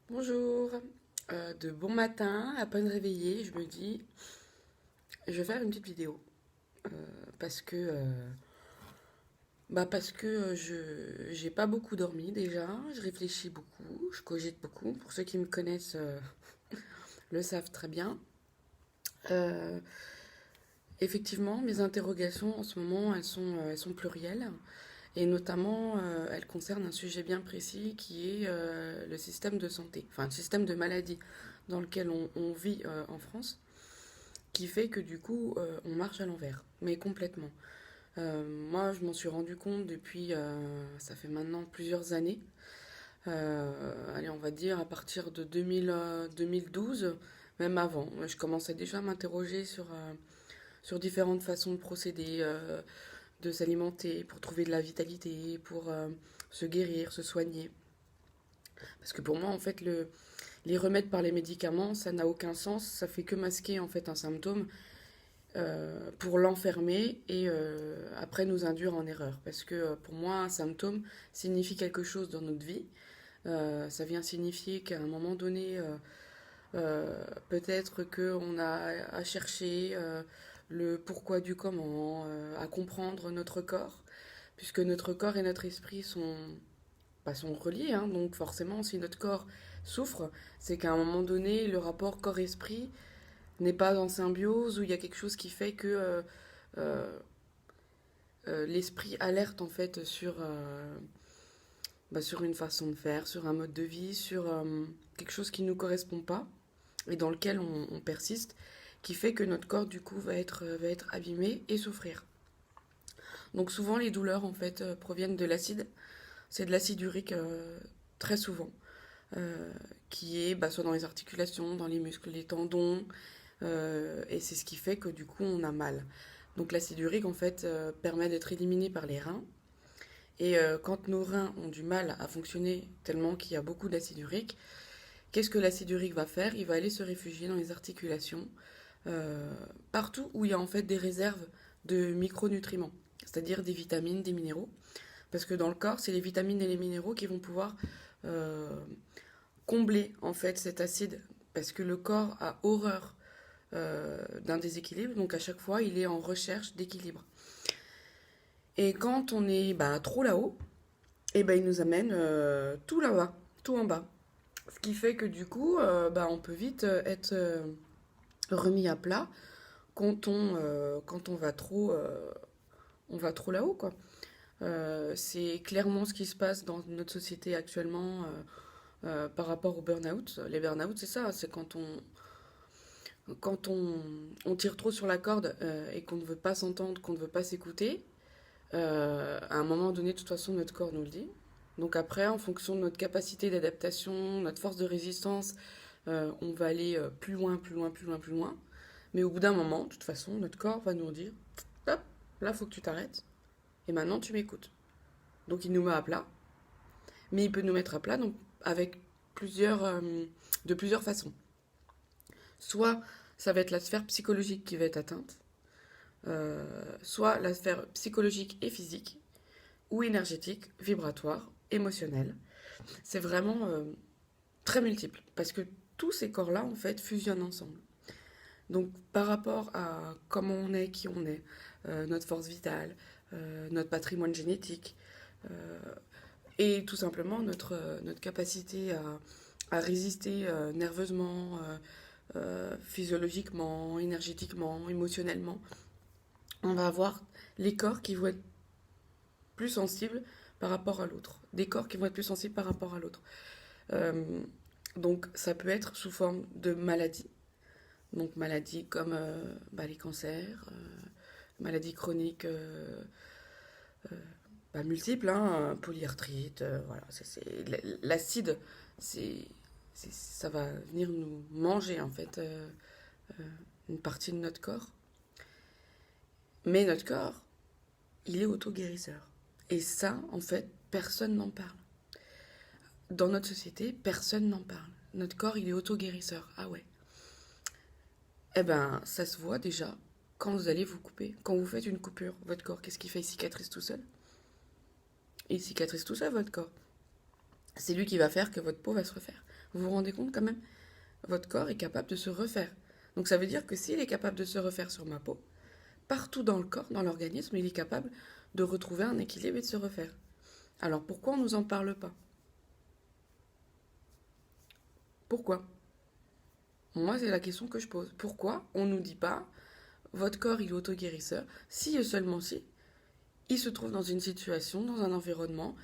Bonjour, de bon matin, à peine réveillée, je me dis, je vais faire une petite vidéo euh, parce que, je j'ai pas beaucoup dormi déjà, je réfléchis beaucoup, je cogite beaucoup. Pour ceux qui me connaissent le savent très bien. Euh, Effectivement, mes interrogations en ce moment, elles sont plurielles et notamment elles concernent un sujet bien précis qui est le système de santé, enfin le système de maladie dans lequel on vit en France, qui fait que du coup, on marche à l'envers, mais complètement. Moi, je m'en suis rendu compte depuis, ça fait maintenant plusieurs années. Allez, on va dire à partir de 2000, 2012, même avant. Je commençais déjà à m'interroger sur différentes façons de procéder, de s'alimenter, pour trouver de la vitalité, pour se guérir, se soigner. Parce que pour moi, en fait, les remèdes par les médicaments, ça n'a aucun sens. Ça fait que masquer en fait un symptôme pour l'enfermer et après nous induire en erreur. Parce que pour moi, un symptôme signifie quelque chose dans notre vie. Ça vient signifier qu'à un moment donné, peut-être qu'on a à chercher le pourquoi du comment, à comprendre notre corps, puisque notre corps et notre esprit sont reliés. Hein, donc forcément, si notre corps souffre, c'est qu'à un moment donné, le rapport corps-esprit n'est pas en symbiose, où il y a quelque chose qui fait que euh, l'esprit alerte en fait sur une façon de faire, sur un mode de vie, sur quelque chose qui ne nous correspond pas et dans lequel on persiste, qui fait que notre corps du coup va être abîmé et souffrir. Donc souvent les douleurs en fait proviennent de l'acide, c'est de l'acide urique très souvent, euh, qui est soit dans les articulations, dans les muscles, les tendons, et c'est ce qui fait que du coup on a mal. Donc l'acide urique en fait permet d'être éliminé par les reins. Et quand nos reins ont du mal à fonctionner tellement qu'il y a beaucoup d'acide urique, qu'est-ce que l'acide urique va faire? Il va aller se réfugier dans les articulations, euh, partout où il y a en fait des réserves de micronutriments, c'est-à-dire des vitamines, des minéraux. Parce que dans le corps, c'est les vitamines et les minéraux qui vont pouvoir euh, combler en fait cet acide. Parce que le corps a horreur d'un déséquilibre, donc à chaque fois, il est en recherche d'équilibre. Et quand on est trop là-haut, et il nous amène tout là-bas, tout en bas. Ce qui fait que du coup, on peut vite être remis à plat quand on va trop là-haut, quoi. C'est clairement ce qui se passe dans notre société actuellement par rapport au burn-out. Les burn-out, c'est ça, c'est on tire trop sur la corde et qu'on ne veut pas s'entendre, qu'on ne veut pas s'écouter. À un moment donné, de toute façon, notre corps nous le dit. Donc après, en fonction de notre capacité d'adaptation, notre force de résistance, on va aller plus loin, plus loin, plus loin, plus loin. Mais au bout d'un moment, de toute façon, notre corps va nous dire, hop, là, faut que tu t'arrêtes. Et maintenant, tu m'écoutes. Donc il nous met à plat. Mais il peut nous mettre à plat donc, avec de plusieurs façons. Soit ça va être la sphère psychologique qui va être atteinte, soit la sphère psychologique et physique, ou énergétique, vibratoire, émotionnelle. C'est vraiment très multiple parce que tous ces corps-là, en fait, fusionnent ensemble. Donc, par rapport à comment on est, qui on est, notre force vitale, notre patrimoine génétique, euh, et tout simplement notre capacité à résister nerveusement, physiologiquement, énergétiquement, émotionnellement, on va avoir les corps qui vont être plus sensibles par rapport à l'autre. Des corps qui vont être plus sensibles par rapport à l'autre. Euh, donc ça peut être sous forme de maladies. Donc maladies comme les cancers, maladies chroniques multiples, hein, polyarthrite, voilà. L'acide, c'est, ça va venir nous manger en fait une partie de notre corps. Mais notre corps, il est auto-guérisseur. Et ça, en fait, personne n'en parle. Dans notre société, personne n'en parle. Notre corps, il est auto-guérisseur. Ah ouais. Eh ben, ça se voit déjà quand vous allez vous couper. Quand vous faites une coupure, votre corps, qu'est-ce qu'il fait? Il cicatrise tout seul. Il cicatrise tout seul, votre corps. C'est lui qui va faire que votre peau va se refaire. Vous vous rendez compte quand même? Votre corps est capable de se refaire. Donc ça veut dire que s'il est capable de se refaire sur ma peau, partout dans le corps, dans l'organisme, il est capable de retrouver un équilibre et de se refaire. Alors pourquoi on ne nous en parle pas? Pourquoi? Moi, c'est la question que je pose. Pourquoi on ne nous dit pas, votre corps, il est auto-guérisseur, si et seulement si, il se trouve dans une situation, dans un environnement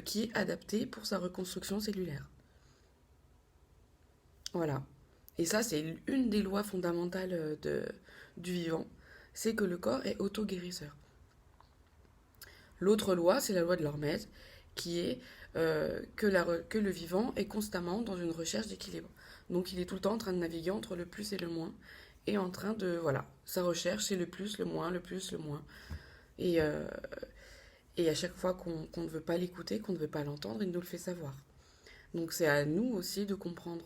qui est adapté pour sa reconstruction cellulaire. Voilà. Et ça, c'est une des lois fondamentales du vivant, c'est que le corps est auto-guérisseur. L'autre loi, c'est la loi de l'Hormèse, qui est que le vivant est constamment dans une recherche d'équilibre. Donc il est tout le temps en train de naviguer entre le plus et le moins, et en train de, voilà, sa recherche, c'est le plus, le moins, le plus, le moins. Et, euh, et à chaque fois qu'on ne veut pas l'écouter, qu'on ne veut pas l'entendre, il nous le fait savoir. Donc c'est à nous aussi de comprendre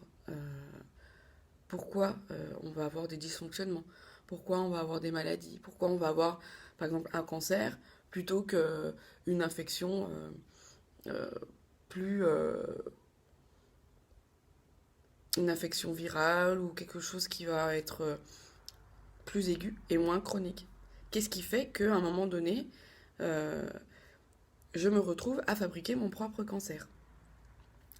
pourquoi on va avoir des dysfonctionnements, pourquoi on va avoir des maladies, pourquoi on va avoir, par exemple, un cancer plutôt qu'une infection euh, plus... une infection virale ou quelque chose qui va être plus aigu et moins chronique. Qu'est-ce qui fait qu'à un moment donné, euh, je me retrouve à fabriquer mon propre cancer?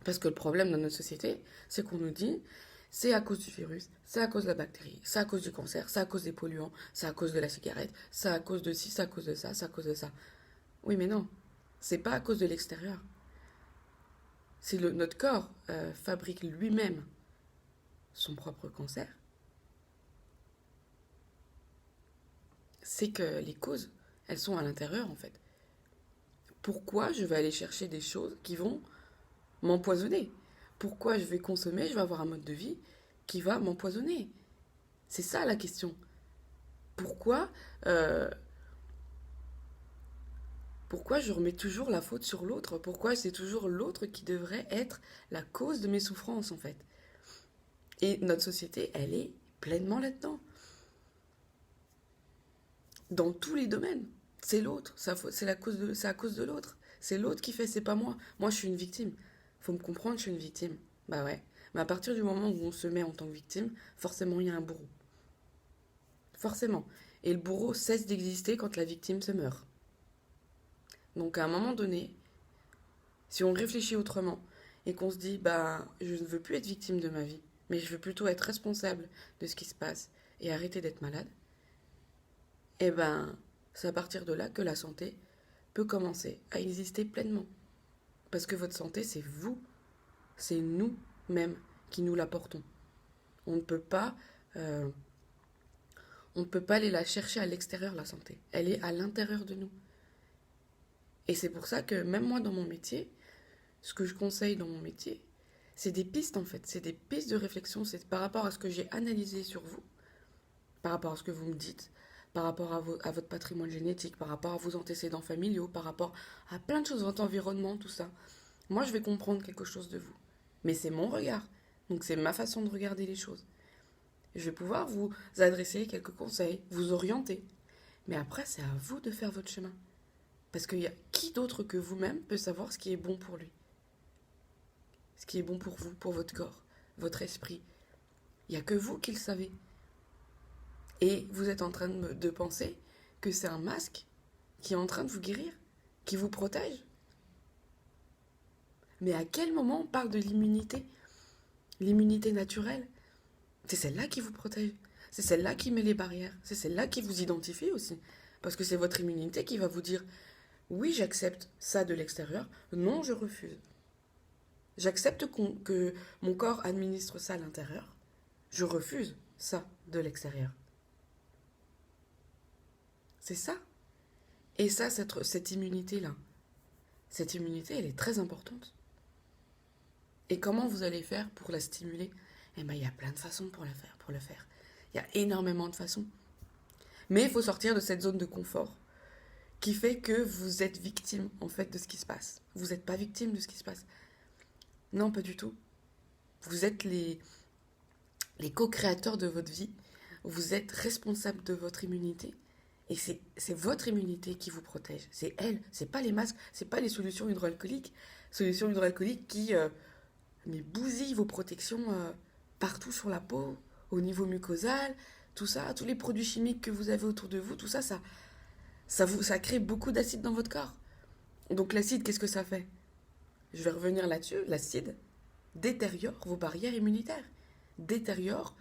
Parce que le problème dans notre société, c'est qu'on nous dit, c'est à cause du virus, c'est à cause de la bactérie, c'est à cause du cancer, c'est à cause des polluants, c'est à cause de la cigarette, c'est à cause de ci, c'est à cause de ça, c'est à cause de ça. Oui, mais non, c'est pas à cause de l'extérieur. Si notre corps fabrique lui-même son propre cancer, c'est que les causes, elles sont à l'intérieur en fait. Pourquoi je vais aller chercher des choses qui vont m'empoisonner? Pourquoi je vais consommer, je vais avoir un mode de vie qui va m'empoisonner? C'est ça la question. Pourquoi, euh, pourquoi je remets toujours la faute sur l'autre? Pourquoi c'est toujours l'autre qui devrait être la cause de mes souffrances en fait? Et notre société, elle est pleinement là-dedans. Dans tous les domaines. C'est l'autre, c'est à cause de l'autre. C'est l'autre qui fait, c'est pas moi. Moi, je suis une victime. Faut me comprendre, je suis une victime. Bah ouais. Mais à partir du moment où on se met en tant que victime, forcément, il y a un bourreau. Forcément. Et le bourreau cesse d'exister quand la victime se meurt. Donc à un moment donné, si on réfléchit autrement et qu'on se dit, bah, je ne veux plus être victime de ma vie, mais je veux plutôt être responsable de ce qui se passe et arrêter d'être malade, eh ben, c'est à partir de là que la santé peut commencer à exister pleinement. Parce que votre santé, c'est vous, c'est nous-mêmes qui nous l'apportons. On ne peut pas, euh, on ne peut pas aller la chercher à l'extérieur, la santé. Elle est à l'intérieur de nous. Et c'est pour ça que même moi, dans mon métier, ce que je conseille dans mon métier, c'est des pistes en fait, c'est des pistes de réflexion, c'est par rapport à ce que j'ai analysé sur vous, par rapport à ce que vous me dites, par rapport à votre patrimoine génétique, par rapport à vos antécédents familiaux, par rapport à plein de choses, votre environnement, tout ça. Moi, je vais comprendre quelque chose de vous. Mais c'est mon regard. Donc c'est ma façon de regarder les choses. Je vais pouvoir vous adresser quelques conseils, vous orienter. Mais après, c'est à vous de faire votre chemin. Parce qu'il y a qui d'autre que vous-même peut savoir ce qui est bon pour lui? Ce qui est bon pour vous, pour votre corps, votre esprit. Il n'y a que vous qui le savez. Et vous êtes en train de penser que c'est un masque qui est en train de vous guérir, qui vous protège. Mais à quel moment on parle de l'immunité? L'immunité naturelle, c'est celle-là qui vous protège. C'est celle-là qui met les barrières. C'est celle-là qui vous identifie aussi. Parce que c'est votre immunité qui va vous dire oui, j'accepte ça de l'extérieur. Non, je refuse. J'accepte que mon corps administre ça à l'intérieur. Je refuse ça de l'extérieur. C'est ça. Et ça, cette immunité-là, cette immunité, elle est très importante. Et comment vous allez faire pour la stimuler? Eh bien, il y a plein de façons pour le faire. Il y a énormément de façons. Mais il faut sortir de cette zone de confort qui fait que vous êtes victime, en fait, de ce qui se passe. Vous n'êtes pas victime de ce qui se passe. Non, pas du tout. Vous êtes les co-créateurs de votre vie. Vous êtes responsable de votre immunité. Et c'est votre immunité qui vous protège. C'est elle. C'est pas les masques. C'est pas les solutions hydroalcooliques. Solutions hydroalcooliques qui mais bousille vos protections partout sur la peau, au niveau mucosal, tout ça, tous les produits chimiques que vous avez autour de vous, tout ça, ça crée beaucoup d'acide dans votre corps. Donc l'acide, qu'est-ce que ça fait? Je vais revenir là-dessus. L'acide détériore vos barrières immunitaires, détériore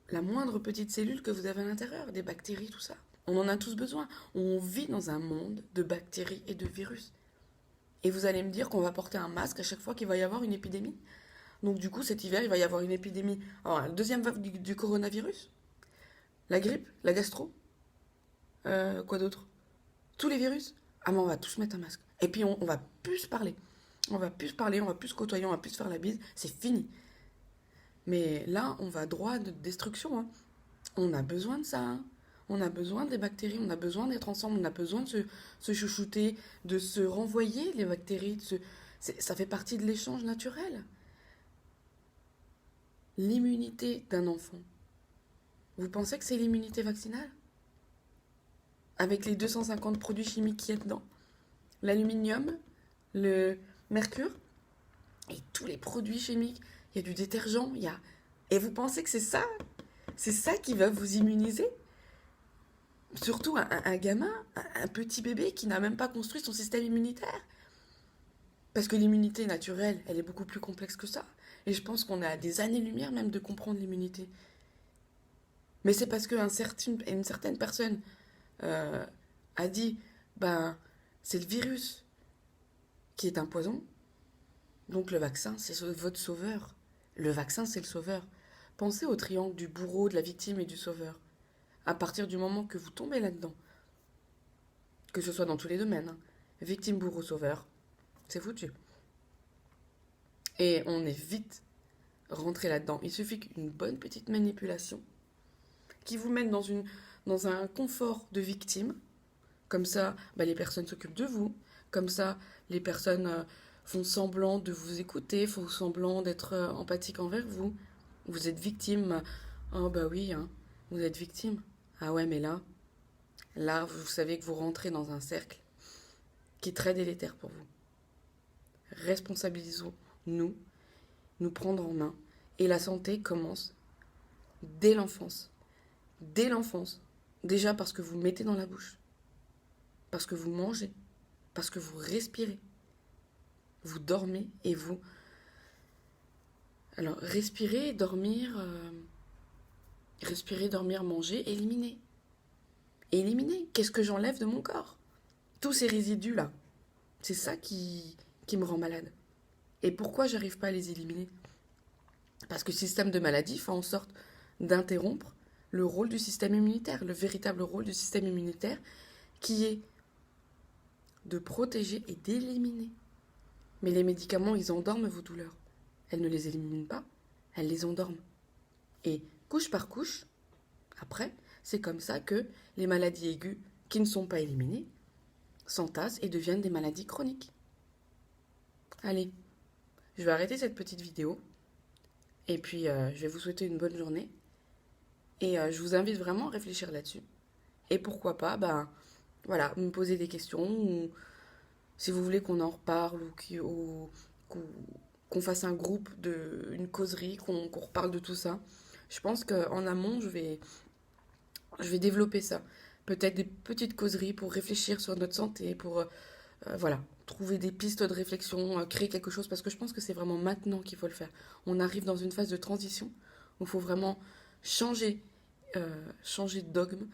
la moindre petite cellule que vous avez à l'intérieur, des bactéries, tout ça. On en a tous besoin. On vit dans un monde de bactéries et de virus. Et vous allez me dire qu'on va porter un masque à chaque fois qu'il va y avoir une épidémie. Donc du coup, cet hiver, il va y avoir une épidémie. Alors, la deuxième vague du coronavirus, la grippe, la gastro, quoi d'autre? Tous les virus. Ah mais on va tous mettre un masque. Et puis on va plus se parler. On va plus se parler, on va plus se côtoyer, on va plus se faire la bise. C'est fini. Mais là, on va droit à notre destruction. Hein. On a besoin de ça. Hein. On a besoin des bactéries, on a besoin d'être ensemble, on a besoin de se chouchouter, de se renvoyer les bactéries. Ça fait partie de l'échange naturel. L'immunité d'un enfant. Vous pensez que c'est l'immunité vaccinale? Avec les 250 produits chimiques qu'il y a dedans. L'aluminium, le mercure et tous les produits chimiques. Il y a du détergent, il y a... Et vous pensez que c'est ça? C'est ça qui va vous immuniser? Surtout un gamin, un petit bébé qui n'a même pas construit son système immunitaire. Parce que l'immunité naturelle, elle est beaucoup plus complexe que ça. Et je pense qu'on a des années-lumière même de comprendre l'immunité. Mais c'est parce qu'une certaine personne a dit, ben, c'est le virus qui est un poison. Donc le vaccin, c'est votre sauveur. Le vaccin, c'est le sauveur. Pensez au triangle du bourreau, de la victime et du sauveur. À partir du moment que vous tombez là-dedans, que ce soit dans tous les domaines, hein, victime, bourreau, sauveur, c'est foutu. Et on est vite rentré là-dedans. Il suffit qu'une bonne petite manipulation qui vous mette dans un confort de victime. Comme ça, bah, les personnes s'occupent de vous. Comme ça, les personnes font semblant de vous écouter, font semblant d'être empathiques envers vous. Vous êtes victime. Oh bah oui, hein, vous êtes victime. Ah ouais, mais là, vous savez que vous rentrez dans un cercle qui est très délétère pour vous. Responsabilisons-nous, nous prendre en main. Et la santé commence dès l'enfance. Dès l'enfance. Déjà parce que vous mettez dans la bouche. Parce que vous mangez. Parce que vous respirez. Vous dormez et vous... Alors, respirer, dormir, manger, éliminer. Éliminer. Qu'est-ce que j'enlève de mon corps? Tous ces résidus-là. C'est ça qui me rend malade. Et pourquoi j'arrive pas à les éliminer? Parce que le système de maladie fait en sorte d'interrompre le rôle du système immunitaire, le véritable rôle du système immunitaire, qui est de protéger et d'éliminer. Mais les médicaments, ils endorment vos douleurs. Elles ne les éliminent pas, elles les endorment. Et couche par couche, après, c'est comme ça que les maladies aiguës qui ne sont pas éliminées s'entassent et deviennent des maladies chroniques. Allez, je vais arrêter cette petite vidéo. Et puis, je vais vous souhaiter une bonne journée. Et je vous invite vraiment à réfléchir là-dessus. Et pourquoi pas, voilà, me poser des questions. Ou si vous voulez qu'on en reparle ou qu'on fasse un groupe, une causerie, qu'on reparle de tout ça. Je pense qu'en amont, je vais développer ça. Peut-être des petites causeries pour réfléchir sur notre santé, pour voilà, trouver des pistes de réflexion, créer quelque chose, parce que je pense que c'est vraiment maintenant qu'il faut le faire. On arrive dans une phase de transition où il faut vraiment changer de dogme,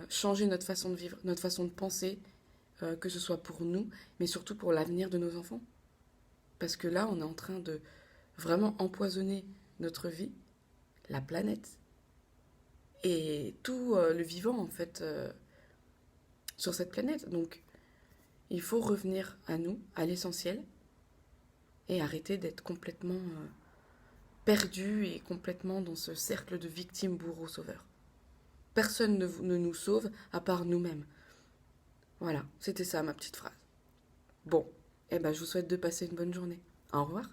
changer notre façon de vivre, notre façon de penser, que ce soit pour nous, mais surtout pour l'avenir de nos enfants. Parce que là, on est en train de vraiment empoisonner notre vie, la planète, et tout le vivant, en fait, sur cette planète. Donc, il faut revenir à nous, à l'essentiel, et arrêter d'être complètement perdu et complètement dans ce cercle de victimes, bourreaux, sauveurs. Personne ne nous sauve à part nous-mêmes. Voilà, c'était ça ma petite phrase. Bon, je vous souhaite de passer une bonne journée. Au revoir.